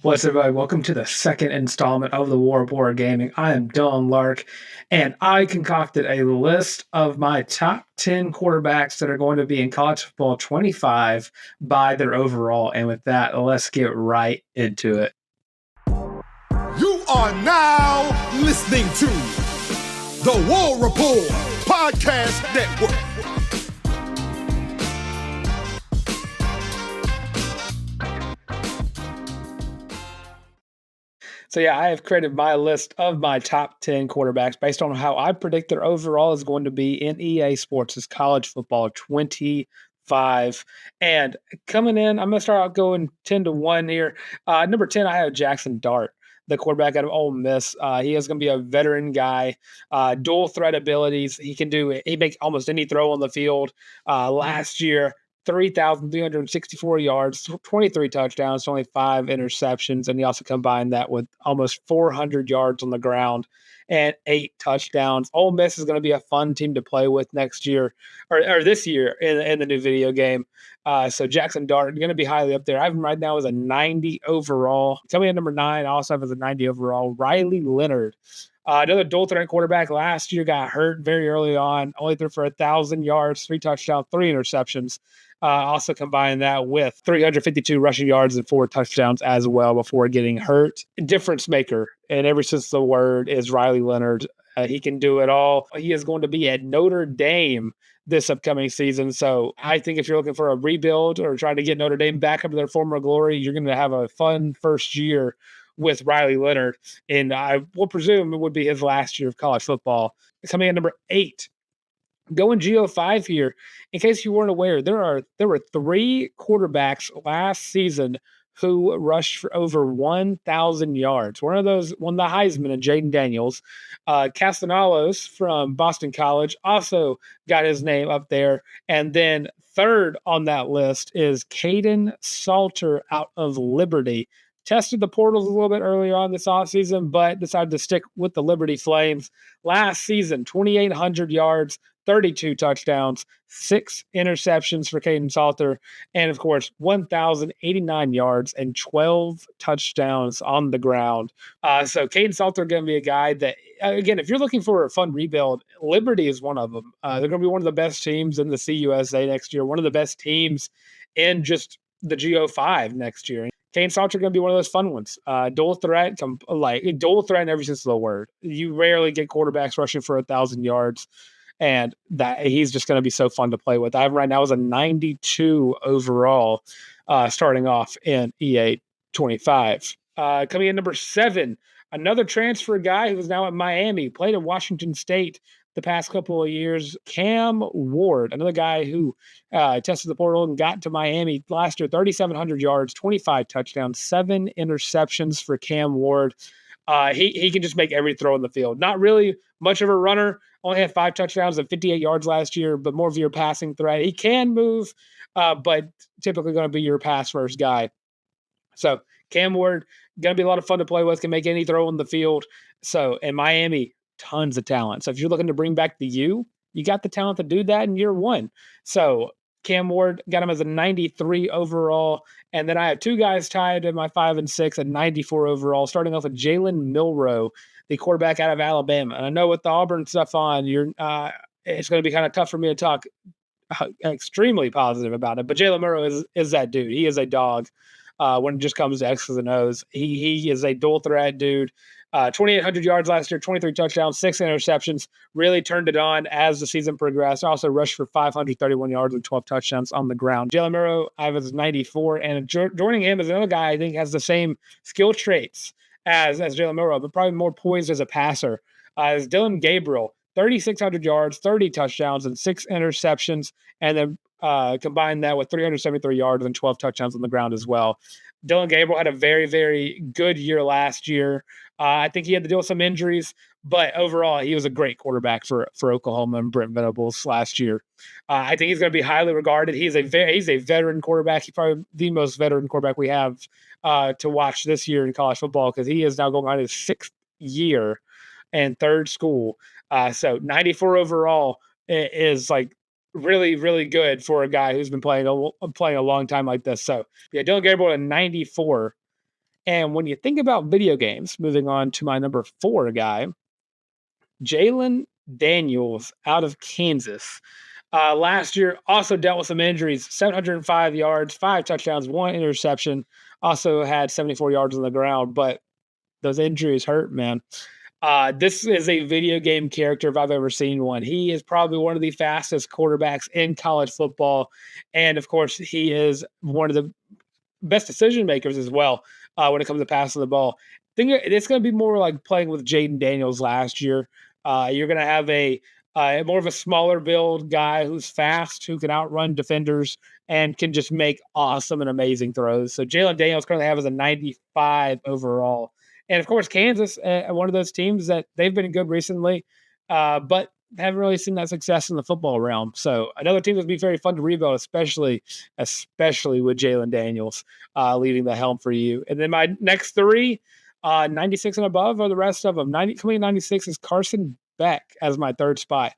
What's up, everybody? Welcome to the second installment of the War of War Gaming. I am Dylan Larck, and I concocted a list of my top 10 quarterbacks that are going to be in college football 25 by their overall. And with that, let's get right into it. You are now listening to the War Report Podcast Network. So yeah, I have created my list of my top 10 quarterbacks based on how I predict their overall is going to be in EA Sports' college football 25. And coming in, I'm going to start out going 10-1 here. Number 10, I have Jackson Dart, the quarterback out of Ole Miss. He is going to be a veteran guy, dual threat abilities. He makes almost any throw on the field. Last year, 3,364 yards, 23 touchdowns, only 5 interceptions. And he also combined that with almost 400 yards on the ground and 8 touchdowns. Ole Miss is going to be a fun team to play with next year or this year in the new video game. So Jackson Dart going to be highly up there. I have him right now as a 90 overall. Coming in number 9, I also have as a 90 overall, Riley Leonard. Another dual threat quarterback last year got hurt very early on, only threw for 1,000 yards, 3 touchdowns, 3 interceptions. Also combine that with 352 rushing yards and 4 touchdowns as well before getting hurt. Difference maker in every sense of the word is Riley Leonard. He can do it all. He is going to be at Notre Dame this upcoming season. So I think if you're looking for a rebuild or trying to get Notre Dame back up to their former glory, you're going to have a fun first year with Riley Leonard. And I will presume it would be his last year of college football. Coming in number 8, going Go5 here. In case you weren't aware, there were 3 quarterbacks last season who rushed for over 1,000 yards. One of those won the Heisman, and Jaden Daniels. Castellanos from Boston College also got his name up there. And then third on that list is Caden Salter out of Liberty. Tested the portals a little bit earlier on this offseason, but decided to stick with the Liberty Flames. Last season, 2,800 yards, 32 touchdowns, 6 interceptions for Caden Salter, and of course, 1,089 yards and 12 touchdowns on the ground. So Caden Salter going to be a guy that, again, if you're looking for a fun rebuild, Liberty is one of them. They're going to be one of the best teams in the CUSA next year, one of the best teams in just the Go5 next year. Caden Salter going to be one of those fun ones. Dual threat in every sense of the word. You rarely get quarterbacks rushing for 1,000 yards, and that he's just going to be so fun to play with. I have right now as a 92 overall, starting off in EA 25. Coming in number 7, another transfer guy who's now at Miami, played at Washington State the past couple of years, Cam Ward, another guy who tested the portal and got to Miami last year, 3,700 yards, 25 touchdowns, 7 interceptions for Cam Ward. He can just make every throw in the field. Not really much of a runner, only had 5 touchdowns and 58 yards last year, but more of your passing threat. He can move, but typically going to be your pass first guy. So Cam Ward, going to be a lot of fun to play with, can make any throw in the field. So in Miami, tons of talent. So if you're looking to bring back the U, you got the talent to do that in year 1. So Cam Ward, got him as a 93 overall. And then I have 2 guys tied in my 5 and 6 at 94 overall, starting off with Jalen Milroe, the quarterback out of Alabama. And I know with the Auburn stuff on, it's going to be kind of tough for me to talk extremely positive about it. But Jalen Milroe is that dude. He is a dog when it just comes to X's and O's. He is a dual threat dude. 2,800 yards last year, 23 touchdowns, 6 interceptions, really turned it on as the season progressed. Also rushed for 531 yards and 12 touchdowns on the ground. Jalen Milroe, I was 94, and joining him is another guy I think has the same skill traits as Jalen Milroe, but probably more poised as a passer, as Dylan Gabriel, 3,600 yards, 30 touchdowns, and 6 interceptions, and then combine that with 373 yards and 12 touchdowns on the ground as well. Dylan Gabriel had a very, very good year last year. I think he had to deal with some injuries, but overall, he was a great quarterback for Oklahoma and Brent Venables last year. I think he's going to be highly regarded. He's a veteran quarterback. He's probably the most veteran quarterback we have to watch this year in college football, because he is now going on his 6th year and 3rd school. So 94 overall is like really, really good for a guy who's been playing a long time like this. So yeah, Dylan Gabriel at 94. And when you think about video games, moving on to my number 4 guy, Jalen Daniels out of Kansas. Last year also dealt with some injuries, 705 yards, 5 touchdowns, 1 interception, also had 74 yards on the ground, but those injuries hurt, man. This is a video game character if I've ever seen one. He is probably one of the fastest quarterbacks in college football. And of course, he is one of the best decision makers as well when it comes to passing the ball. I think it's going to be more like playing with Jaden Daniels last year. You're going to have a more of a smaller build guy who's fast, who can outrun defenders and can just make awesome and amazing throws. So Jalen Daniels currently has a 95 overall. And of course, Kansas, one of those teams that they've been good recently, but haven't really seen that success in the football realm. So another team that's be very fun to rebuild, especially with Jalen Daniels leading the helm for you. And then my next 3, 96 and above, are the rest of them. Coming in 96 is Carson Beck as my 3rd spot.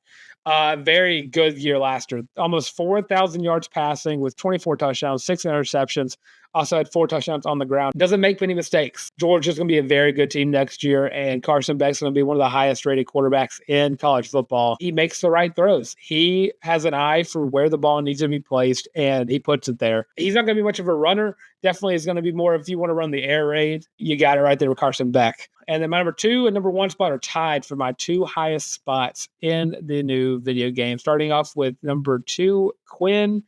Very good year last year. Almost 4,000 yards passing with 24 touchdowns, 6 interceptions. Also had 4 touchdowns on the ground. Doesn't make many mistakes. Georgia's going to be a very good team next year, and Carson Beck's going to be one of the highest rated quarterbacks in college football. He makes the right throws. He has an eye for where the ball needs to be placed, and he puts it there. He's not going to be much of a runner. Definitely is going to be more if you want to run the air raid. You got it right there with Carson Beck. And then my number 2 and number 1 spot are tied for my 2 highest spots in the new video game. Starting off with number 2, Quinn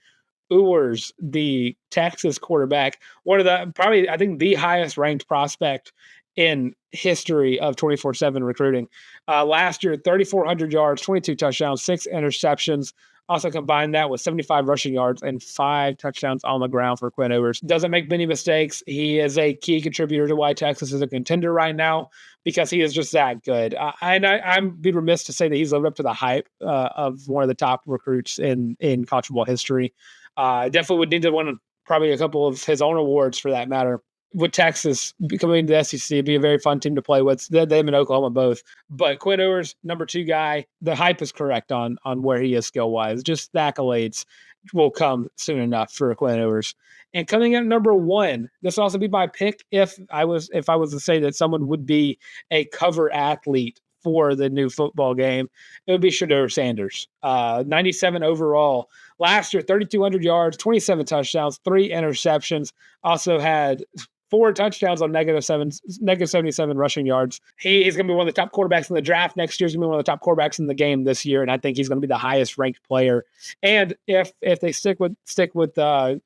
Ewers, the Texas quarterback, one of the probably, I think, the highest ranked prospect in history of 24/7 recruiting. Last year, 3,400 yards, 22 touchdowns, 6 interceptions. Also combine that with 75 rushing yards and 5 touchdowns on the ground for Quinn Ewers. Doesn't make many mistakes. He is a key contributor to why Texas is a contender right now because he is just that good. I'm be remiss to say that he's lived up to the hype of one of the top recruits in college football history. Definitely would need to win probably a couple of his own awards for that matter. With Texas coming to the SEC, it'd be a very fun team to play with. Them and Oklahoma both. But Quinn Ewers, number 2 guy, the hype is correct on where he is skill wise. Just the accolades will come soon enough for Quinn Ewers. And coming in at number 1, this will also be my pick if I was to say that someone would be a cover athlete for the new football game, it would be Shedeur Sanders. 97 overall. Last year, 3,200 yards, 27 touchdowns, 3 interceptions. Also had 4 touchdowns on negative 77 rushing yards. He's going to be one of the top quarterbacks in the draft next year. He's going to be one of the top quarterbacks in the game this year, and I think he's going to be the highest ranked player. And if they stick with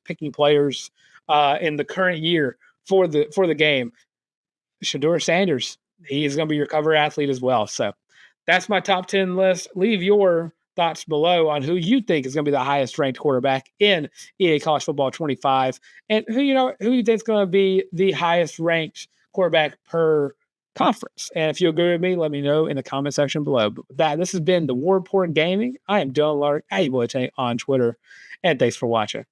picking players in the current year for the game, Shedeur Sanders, he's going to be your cover athlete as well. So that's my top 10 list. Leave your thoughts below on who you think is going to be the highest ranked quarterback in EA College Football 25 and who you think is going to be the highest ranked quarterback per conference. And if you agree with me, let me know in the comment section below. But with that, this has been the War Report Gaming. I am Dylan Larck, @Tank on Twitter, and thanks for watching.